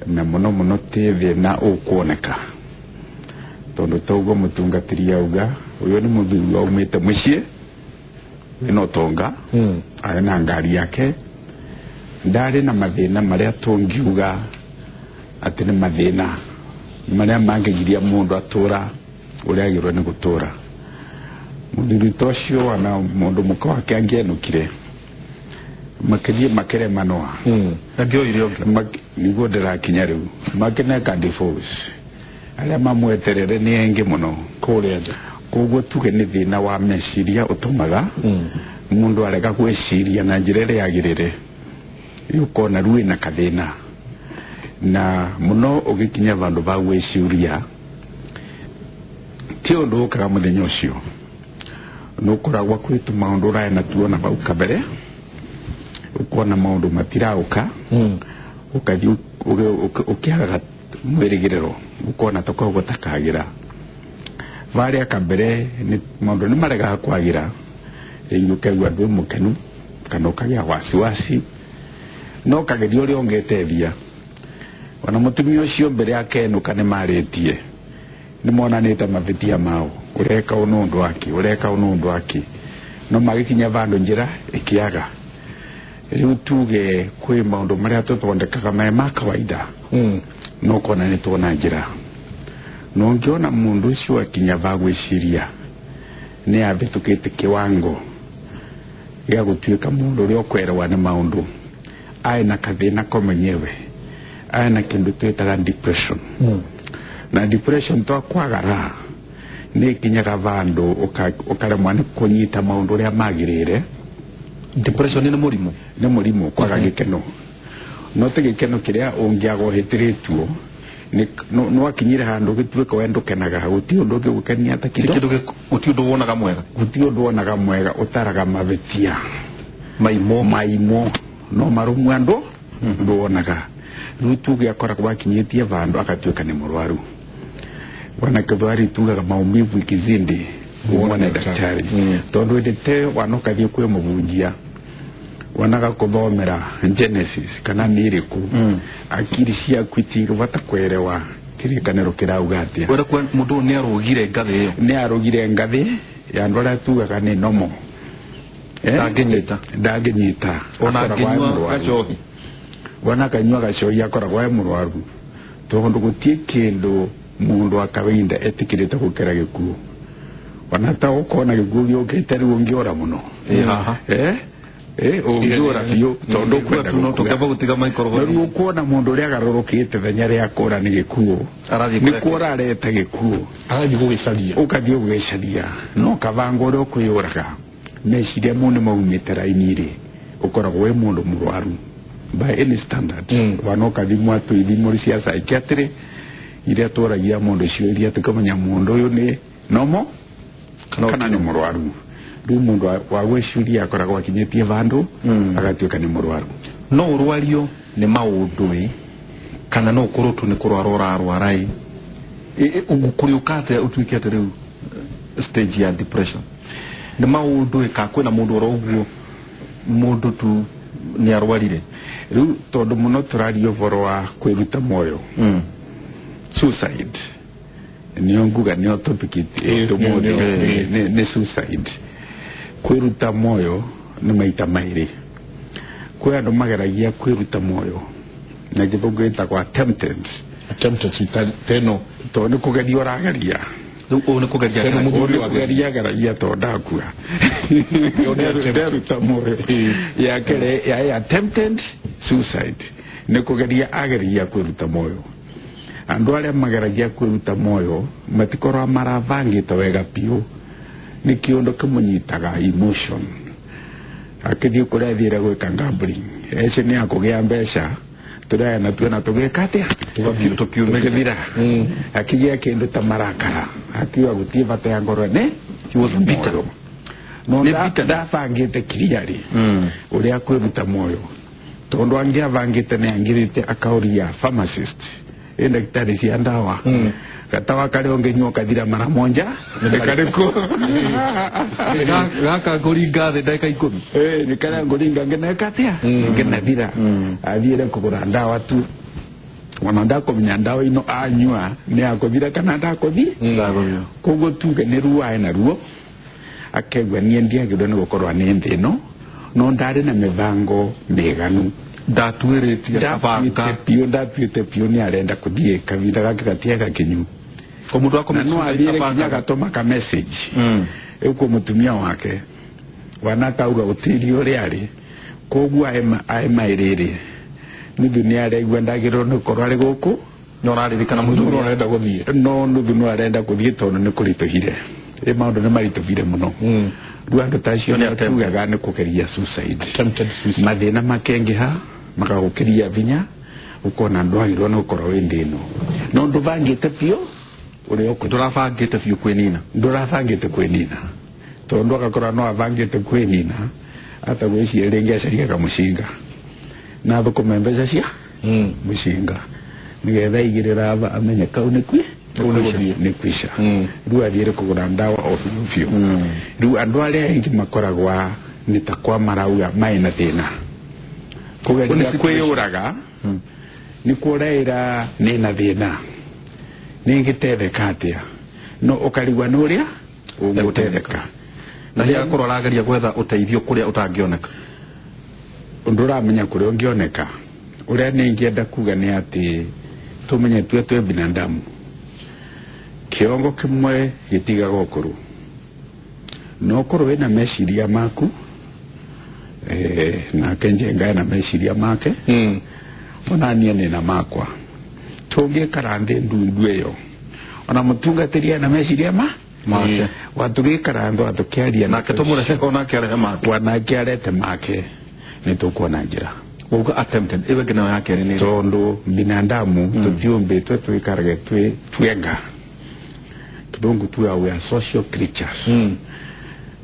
na muno ti thina ukuoneka tondu toguo mutungatiri auga uyu ni muthuri aumite mucie ino tonga ana ngari yake ndari na mathina maria tungiuga ati ni mathina maria mangigiria mundu atura uria agirwo ni gutura muthuri tocio wana mundu muka wake angienukire makirie makere manoa ngio irio niguo ndirakinya riu makineka divorce aria mamweterere ni engi muno kuria nja koguo tuge ni thina wa meciria utumaga mundu arega gwiciria na njira iria yagirire yukona ruĩ na kathina na muno ugikinya vandu va gwiciuria ti undu ukaga muthenya ucio nukuragwa kwitu maundu urayana tuona vau kabere ukona maundu matirauka ukathi ukiaga mwirigiriro ukona tokogo takagira varia kabere ni maundu ni marega kwagira ringuke gwa ndu mukenu kana ukagia wasiwasi no kagerio ri ongetethia wana mutumia ucio mbere yake nuka ni maritie ni monanite mavitia mao ureka unundu waki no magikinya vandu njira ikiaga riu tuge kwi maundu maria tuthondekaga ma kawaida no kona ni tuona njira no ngiona mundu ucio akinya vagwiciria ni avitukite kiwango ya gutuika mundu uri okwerwa ni maundu aina kathina ko mwenyewe aina kindu twitaga depression na depression to kwagara ni kinyaga vandu ukaremwa ni kunyita maundu ria magirire. Depression ni murimu kwaga gikeno no te gikeno kiria ungiagohitiritwo no akinyire handu gituika wendo kenaga guti undu gukenia ta kido guti undu wonaga mwega utaraga mavetia maimo no marumu andu nduonaga rutu giakora kwakinyitie vandu akatuika ni murwaru wana kabari tugaga maumivu ikizindi uone daktari tondu ndete wanokathie kwe muvunjia wanaga kuthomera Genesis kana miriku akiri cia kwitiga bata kwerewa kirikanero kirauga atia wera kwa mundu ni arugire ngathi ya ndora tugaga ni nomo ndagenyita ona kenywa gacohi wana kanywa gacohi akoragwa murwaru tondu gutie kindu mundu akawinda etikirite gukera gikuo wanata ukona gikuo gyoke ungiora muno ungiora biyo tondu kwenda no tokeba gutiga microphone no kuona mundu ria garorokite thenya ria kora ni gikuo ni kora arete gikuo arathi gugicaria ukathie gugicaria no kavango ro kuyuraga meciria mundu maumite rainiri ukoragwo we mundu murwaru by any standard wanoka thimwa tu ithimo cia psychiatry iria toragia mundu ciuria tukamenya mundu uyu ni nomo kana ni murwaru riu mundu wa gwiciria akoragwo akinyitie vandu agatuika ni murwaru no urwario ni maundu kana no kurutu ni kurwara arwarai ukuriukate utuikete riu stage ya depression ni maundu ka kwina mundu oroguo mundu tu ni arwarire riu tondu muno turario voro wa kwiruta moyo suicide niyo nguga niyo topic ni suicide kwiruta moyo ni maita mairi kwa andu mageragia kwiruta moyo na githugu itagwa attempted teno to ni kugeria urageria riu ni kugeria geragia to ndakua kwiruta moyo ya kere ya attempted suicide ni kugeria ageria kwiruta moyo andu aria mageragia kwiruta moyo matikorwa maravangite wega piu ni kiundu kimunyitaga emotion akithie kuria thire gwika gambling ece ni akugia mbeca turaya na tuona tugika atia tukiumegithira akigia kindu ta marakara akiwa gutie bata ya ngoro ne kiwozambita no ndafangite kiriari uria kwiruta moyo tondu angiavangite ni angirite akauria pharmacist daktari cia ndawa katawa kale ongenywa kathira mara moja nikareko gaka goringa the ndaka 10 nikara goringa ngenekatia ngenathira athiire kugura ndawa tu wana ndakomenya ndawa ino anywa ni akothira kana ndakothi kogo tuge ni ruwa na ruo akegwa nie ndiagirwo ni gukorwa ni nthino no ndari na mivango miganu ndatuiritie abanga ndatuite pio ni arenda kuthie kavinda gake gatiega kinyu ko mundu akomenya no athire agatoma ka message uko mutumia wake wanakauga utiri uri ari koguo aimairiri ni dunia aregwa ndagirwo ni korwa ari guku no raririkana mundu arenda guthie no nuthu no arenda kuthie tondu ni kurituhire maundu ni marituvire muno riu andu tacio ni atugaga ni kugeria suicide mathina makengiha makagukiria vinya ukona ndwagirwo no korwo windino no nduvangite pio urio ndurabangite pio kwinina tondu agakora no avangite kwinina ata gwiciria ringi acaria kamucinga na thukuma mbeca cia mucinga nigetha igirira amenye kau ni kwi ni kwisha riu athire kugura ndawa ofio riu andu aria aingi makoragwa ni takwa marauga maina thina kugeria kwiyuraga ni kureira ni na thina ni ngitetheka atia no ukarigwa nuria ungutetheka na ria kurarageria gwetha uteithio kuria utangioneka nduramenya kuria ungioneka uria ni ngienda kuga ni ati tumenye twe binadamu kiongo kimwe gitigaga ukuru no kuru wina meciria maku na kenjenga na meciria make ona niene na makwa tunge karande ndundu eyo ona mutunga teria na meciria make watu gikara ndo tukiaria na ketomura sheko na kere make wana kiarete make nitukuona njira uko attempted iwe gina yake ni tondu binadamu tutiumbe tuikarage twenga tudongo we are social creatures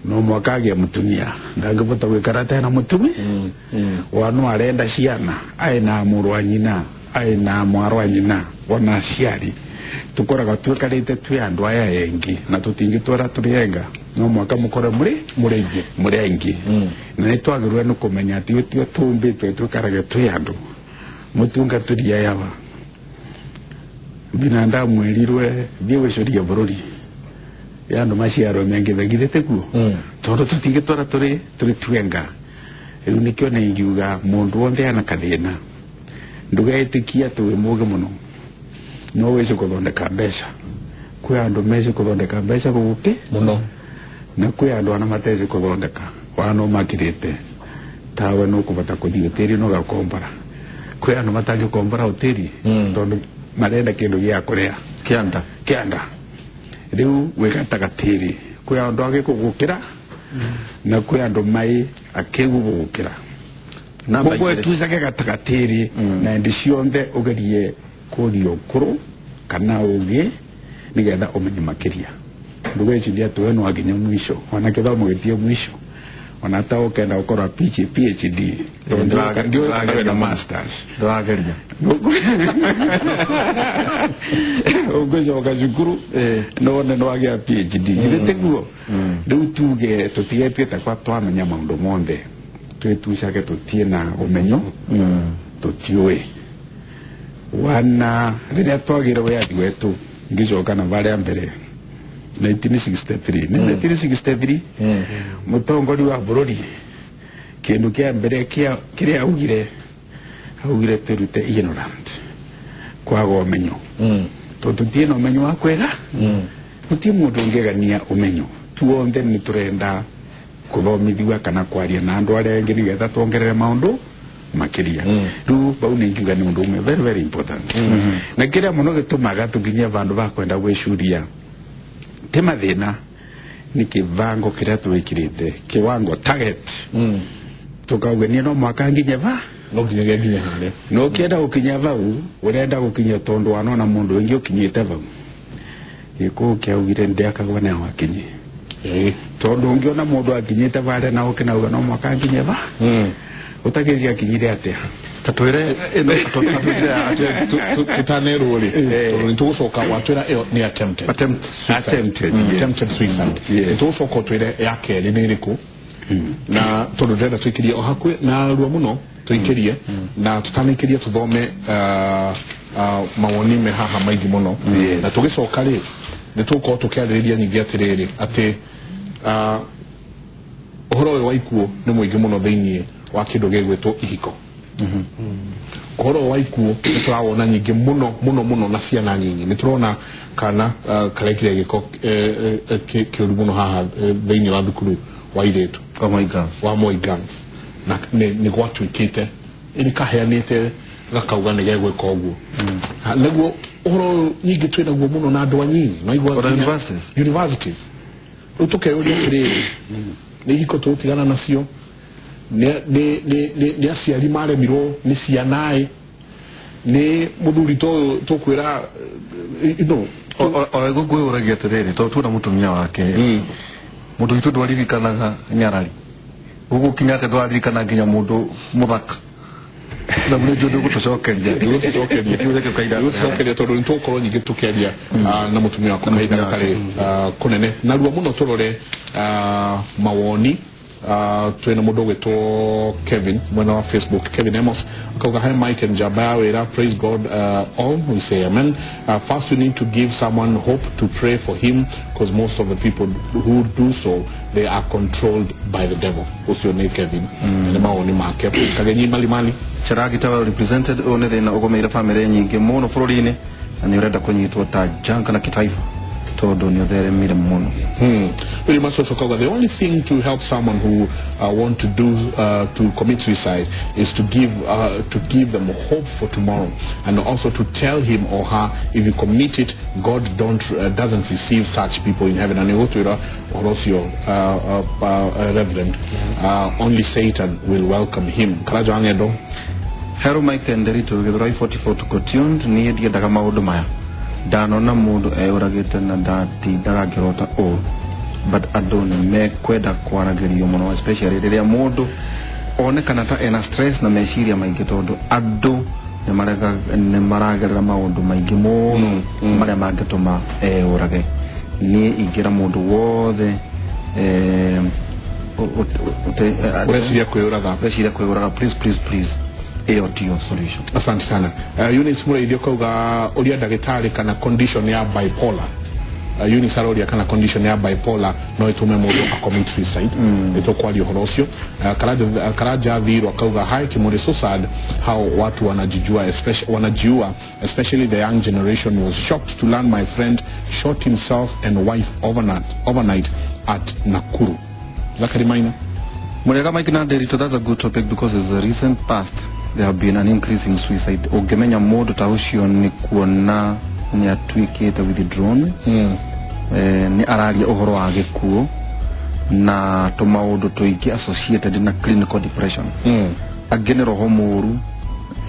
no mwakage mutumia ndangivota gwikara tena mutumi wanu arenda ciana aina murwa nyina aina mwarwa nyina wana ciari tukoraga twikarite twi andu aya engi na tutingi twara turienga no mwaka mukore murengi na nitwagirwe no kumenya ati twi tumbitwe twikarage twi andu mutunga turia yaba binadamu erirwe biwe shoria bururi yandu maciaro mengi thegithete kuo tondu tutingi twara turi twenga riu nikyo na ingiuga mundu wothe ana kathina ndugetikia tuwe muge muno no wese kuthondeka mbeca kwi andu mece kuthondeka mbeca guguki muno na kwi andu ana matece kuthondeka wano makirite tawe no kubata kuthii utiri no gakombara kwi andu matangi kombara utiri tondu marenda kindu gia kuria kianda riu wigataga tiri kwi andu agikugukira na kwi andu mai akigugukira na mwe tuzake gataga tiri na ndi cionthe ugerie kurio kuru kana uge nigetha umenye makiria ndugeci ndia tuwe no aginya mwisho wana kithomo gitie mwisho wana ta ukenda ukora PhD ndio na masters ndageria ugojo wakashukuru no agia PhD ile teguo ndio tuge tutige takwa twamenya maundu monde twetushake tutie na umenyo tutiwe wana riria twagira wiathi wetu ngicoka na varia mbere 1963 mutongori wa bururi kindu kia mbere kiria augire turute ignorant kwaga umenyo tutie na umenyo wa kwega tutie mundu ngegania umenyo tuonthe ni turenda kuthomithiwa kana kwaria na andu aria engi nigetha tuongerere maundu makiria ru bau ni ngiuga ni undu umwe very very important na kiria muno gitumaga tuginya vandu va kwenda gwicuria te mathina ni kivango kiria twikirite kiwango target tukauga ni no mwaka nginya va no nginya hale no kienda gukinya vau urenda gukinya tondu wanona mundu wengi ukinyite vau iko kiaugire ndiakagwa na wakinyi tondu ungiona mundu akinyite vale na ukinauga no mwaka nginya va utageria kinyire atia tatwire tutanero ri tondu nitugucoka watwira ni attempted suicide nitugucoka twire yake ni iriku na tondu ndenda twikirie o hakwe na ruo muno twikirie na tutanikirie tuthome mawoni me haha maingi muno na tugicoka ri nitugukorwo tukiaririria nyingi atiriri ati uhoro wa ikuo ni muingi muno thiini wa kindu gigwitwo ihiko uhoro wa ikuo niturawona nyingi muno na ciana nyingi niturona kana karekire giko kiuru muno haha thiini wa thukuru wa iretu wa Moi Girls na ni gwatwikite ini kaheanite gakauga ni gegwika uguo naguo uhoro nyingi twina guo muno na andu anyinyi no igwa universities utukeyuria kiriri ni ihiko tutigana nacio ni aciari maremirwo ni cianae ni muthuri tukwira o gugu uragia tiriri to tuna mutumia wake mundu itu ndwaririkanaga nyarari gugu kinyate ndwaririkana nginya mundu muthaka na mwe jodo gutucokeria tondu nitukorwo nyingi tukiaria na mutumia wako kahinda kari kunene na ruo muno turore mawoni twena mundu gwitwo Kevin mwena wa Facebook Kevin Amos akauga hi Mike and Jabba wera praise God all we say amen first we need to give someone hope to pray for him because most of the people who do so they are controlled by the devil usio ni Kevin na maoni make kagenyi malimani charagi tawa represented one thina ugomeira family nyingi muno bururi-ini na ni urenda kunyitwo ta janga na kitaifa todo ni othere mire muno. Very much so, Koga. The only thing to help someone who want to do to commit suicide is to give them hope for tomorrow, and also to tell him or her, if you commit it, God doesn't receive such people in heaven. And you go to Horatio, Reverend, only Satan will welcome him. Karajo angedo. Hero Mike and Derito with Roy 44 to Cotuned near the Dagamaudo Maya. Danona mood eurageta na dati daragirota o. But adoni me kweda kwaragiri yomono, especially the modo one kanata ena stress na meshiria maigetodo ado ne maragara maudo maigimono mare magetoma urage ni igira modo wode uresiria kweuraga please AOTO solution. Asante sana. Eunice mure idio kauga olia dagitari kana condition ya bipolar. Eunice arolia kana condition ya bipolar no itume modo a commit suicide. Ito kwa li horosio. Karaja dhiro kauga hai kimore so sad how watu wanajijua especially the young generation was shocked to learn my friend shot himself and wife overnight at Nakuru. Zakari Maina. Murega Mike na Derito, that's a good topic because in the recent past there have been an increase in suicide. Ogemenya modo taushio ni kuona ni atwikete with the drone. Ni araria ohoro wa gikuo na to maudo to iki associated na clinical depression. Agene roho muru,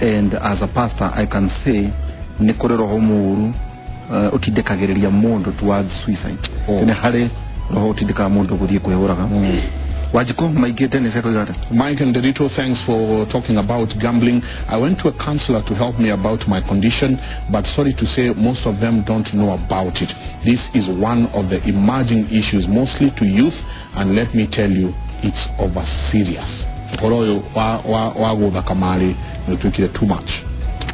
and as a pastor I can say ni kore roho muru utidekagereria modo towards suicide. Ni hale roho utideka modo gudie kuhuraga. Mike and Derito, thanks for talking about gambling. I went to a counselor to help me about my condition, but sorry to say most of them don't know about it. This is one of the emerging issues, mostly to youth, and let me tell you, it's over serious. Too much.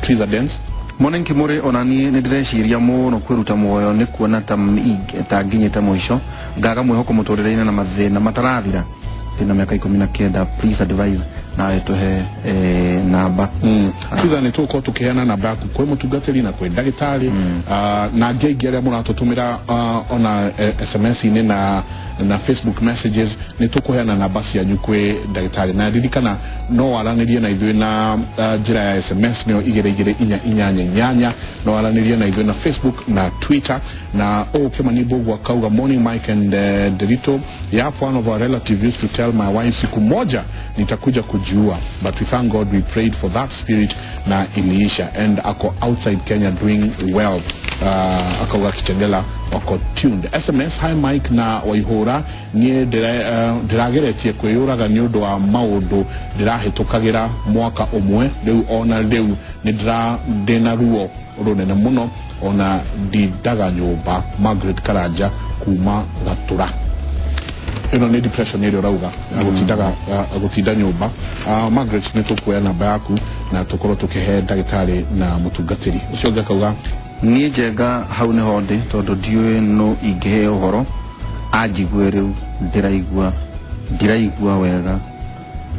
Trees dance. Morning kimore onani nedreshiria mono kweruta moyo ne kuona taginye tamoisho gaga mwehoko mutorerena na mathina mataravira tina miaka 19 please advise na etohe namba tuza nitoko tukeana na baku kwe mutugateli na kwe dagitali na gegere muna atutumira ona SMS ine na Facebook messages nitoko yana na basi ya nyukwe dagitali na didikana no waranirie na idwe na jira ya SMS neo igere inyanya no waranirie na idwe na Facebook na Twitter na kema nibogu wakauga Morning Mike and Derito. One of our relatives used to tell my wife siku moja nitakuja kujua, but we thank God we prayed for that spirit na iliisha, and ako outside Kenya doing well. Ako wakitengela wako tuned. SMS hi Mike na waihora nie dirageretie kweyuraga nyodo wa maudo dirahetũkagĩra mwaka umwe rĩu ona rĩu nĩndĩra ndĩna ruo rũnene mũno ona ndidaga nyũmba. Margaret Karanja kuma Gatura. Ino ni depression ĩrĩa rauga agutinda nyũmba. Margaret nĩtũkuoya namba yaku na tũkorwo tũkĩhe ndagĩtarĩ na mũtungatĩri ũcio ũngĩ akauga niĩ njenga hau nĩho ndĩ tondũ ndiũĩ no ingĩhe ũhoro anjigue rĩu ndiraigua wega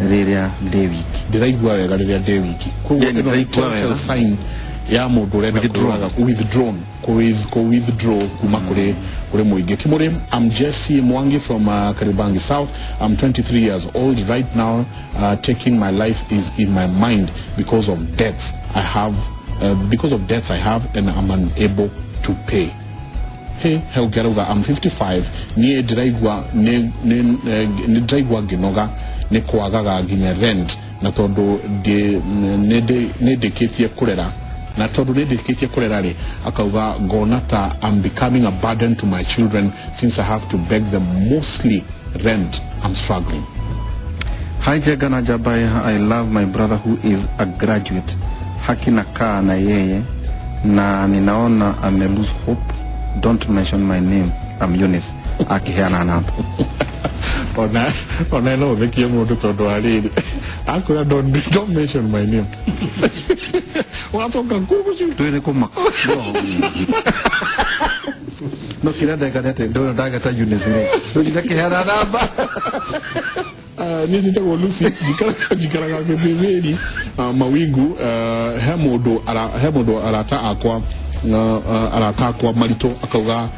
rĩrĩa ndĩ wiki. Ndiraigua wega rĩrĩa ndĩ wiki. Koguo nĩ sign ya mũndũ ũrenda withdraw kuma kũrĩ mũingĩ. Kimure, I'm Jesse Mwangi from Karibangi South. I'm 23 years old right now. Taking my life is in my mind because of debts I have and I'm unable to pay. Hey, Helgeruga, I'm 55. Ni draigwa ginoga ne kwagaga ginya rent na todo ne deketie kurera na todo ne deketie kurera le akauga gonata I'm becoming a burden to my children since I have to beg them mostly rent. I'm struggling. Hi Jagana Jabaya, I love my brother who is a graduate. Hakina kaa na yeye na ninaona ame lose hope. Don't mention my name. I'm Eunice. Akiheana namba. Ona no vekie moto todo alini. Akura don't mention my name. Unatoka kubuju. Tuene kuma. No kila dagadete ndo dagata Eunice. Ndio akiheana namba. Nini tawo Lucy jikara bebeni mawingu hemodo arata akwa marito akauga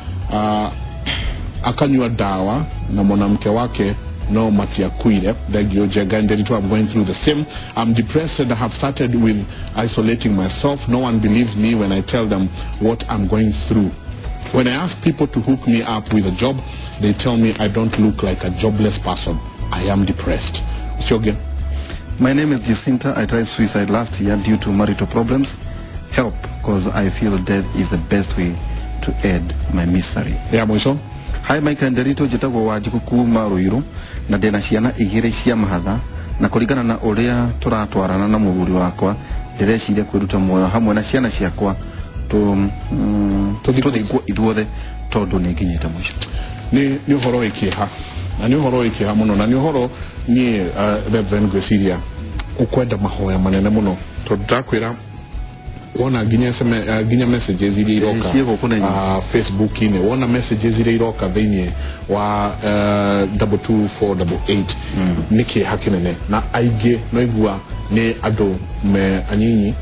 akanywa dawa na mwanamke wake no matiakuire thegio jega nderito. I'm going through the same. I'm depressed and I have started with isolating myself. No one believes me when I tell them what I'm going through. When I ask people to hook me up with a job, they tell me I don't look like a jobless person. I am depressed. Shogun. My name is Jacinta. I tried suicide last year due to marital problems. Help, because I feel death is the best way to end my misery. Yeah, mwisho. Hi Mike Nderito, jitagwo Wanjiku kuma Ruiru na ndena ciana igiri cia mahatha na kuringana na uria turatwarana na muhuri wakwa ndireciria kwiruta muoyo hamwe na ciana ciakwa tuthikwo ithuothe tondu ni nginyite mwisho. Ni uhoro ikiha na ni uhoro ikiha muno na ni uhoro ni Reverend Gwesiria ukwenda mahoya manene muno tondu ndakwira wona ginya messages iria iroka Facebook ine wona messages iria iroka thini wa 22488 niki hakinene na aige no igua ni ando me anyinyi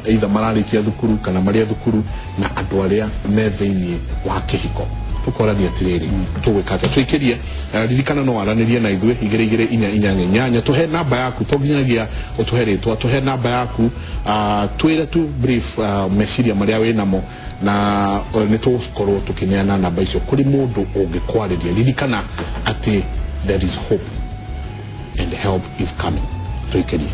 either mararikia thukuru kana maria thukuru na andu aria me thini wa kihiko tukorania tiriri tugwikata twikirie ririkana no waranirie na ithwe igire inya tuhe namba yaku toginyagia utuheretwa tuhe namba yaku twire tu brief mesiria maria we namo na nitukorwo tukineana namba icio kuri mundu ungikwariria ririkana ati there is hope and help is coming twikirie.